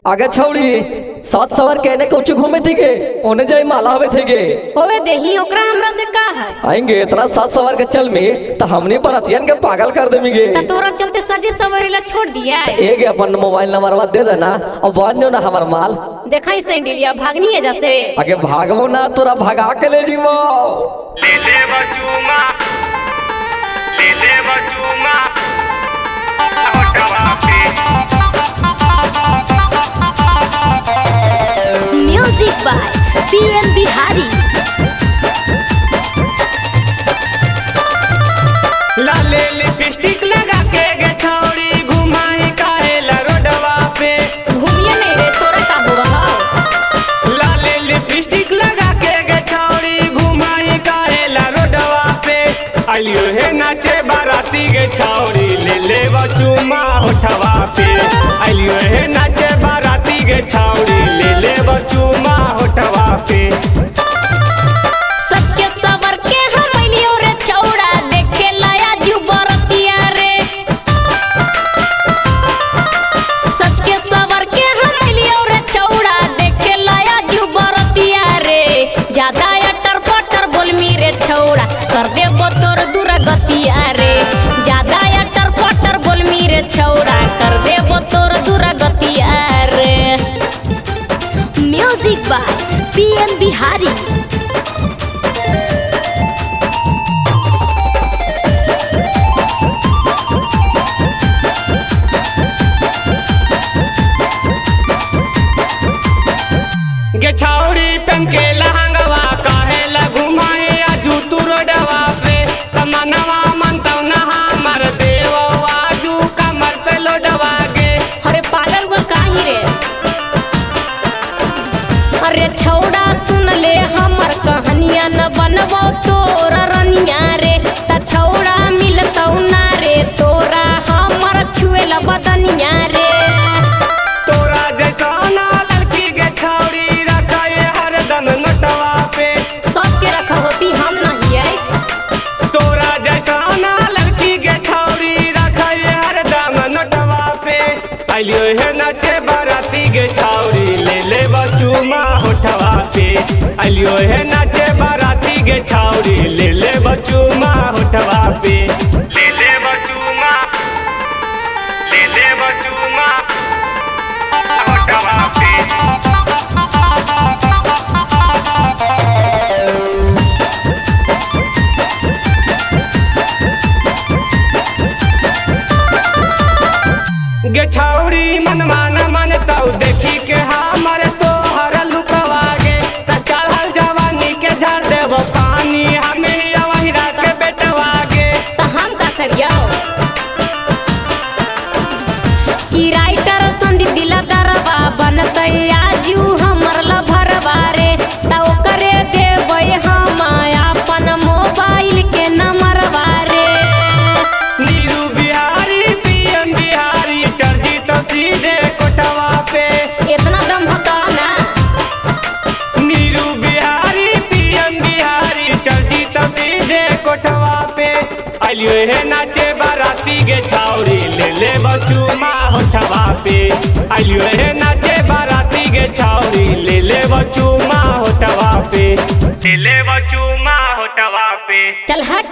आगे छौड़ी सात सवार कहने कुछ घूमे थे के ओने जाई माला हवे थे के होवे देही ओकरा हमरा से का है। आएंगे इतना सात सवार के चल में तो हमने बरातियन के पागल कर देंगे। त तोरा चलते सजे सवरेला छोड़ दिया एक अपन मोबाइल नंबर दे देना और बांध दो ना हमार माल। देखा सैंडलिया भागनी है जैसे आगे भागवो ना तोरा भगा के ले जीवो। ले ले बचूमा ले ले बचूमा होटवा पे म्यूजिक बाय पीएम बिहारी। लाले लिपस्टिक लगा के गे छौड़ी घुमाई काहेला रोडवा पे। घूमिए नहीं रे तोरा का हुआ। लाले लिपस्टिक लगा के गे छौड़ी घुमाई काहेला रोडवा पे। आइयो है नाचे बाराती गे छौड़ी ले ले बचूमा होठवा पे। आइयो है नाचे बाराती गे छौड़ी ले ले बचूमा होठवा पे। सच के सवर के हम लियो रे छौड़ा देखे लाया जू बरतिया रे। सच के सवर के हम लियो रे छौड़ा देखे लाया जू बरतिया रे। ज्यादा अटर पटर बोलमी रे छौड़ा कर दे तोर दुर्गतिया रे। ज्यादा अटर पटर बोलमी रे छौड़ा कर दे तोर दुर्गतिया रे। Music by PM Bihari. गे छौड़ी पेन के लहंगवा काहेला घुमाए आजू तू रोडवा पे। तमनवा मनतौ ना हमर देवो आजू कमर पे लोडवा गे। अरे पागल हुआ काहे रे। अरे छौड़ा सुन ले हमर कहानिया न बनबो तोरा रनिया रे। त छौड़ा मिलतौ ना रे तोरा हमर छुएला बदनिया रे। तोरा जैसा ना लड़की गे छौड़ी रखाए हरदम नोटवा पे। सबके रखा होती हम नहीं है। तोरा जैसा ना लड़की गे छौड़ी रखाए हरदम नोटवा पे। आइलियो है नाचे बाराती गे छौड़ी ले ले बचूमा होठवा पे। आइलियो है नाचे बाराती गे छौड़ी ले ले बचूमा होठवा पे। ले ले बचूमा ले ले बचूमा होठवा पे। गे छौड़ी मनवा न मनतौ देखी के हमर तोहर लुकवा गे। त चढ़ल जवानी के झड़ देबो पानी हमें अवहिरा के बेटवा गे। त हम का करियो कि राइटर संदीप दिलदारवा बनतै आजू हमर लभरवा रे। त ओकरे देबै हम अपन मोबाइल के नंबरवा रे। नीरू बिहारी पीएम बिहारी चढ़ी तो सीधे कोठवा पे। इतना दम होता ना। नीरू बिहारी पीएम बिहारी चढ़ी तो सीधे कोठवा पे। आइलियो है नाचे बाराती गे छौड़ी ले ले बचूमा होठवा पे। आइलियो है नाचे बाराती गे छौड़ी ले ले बचूमा होठवा पे। ले ले बचूमा होठवा पे। चल हट।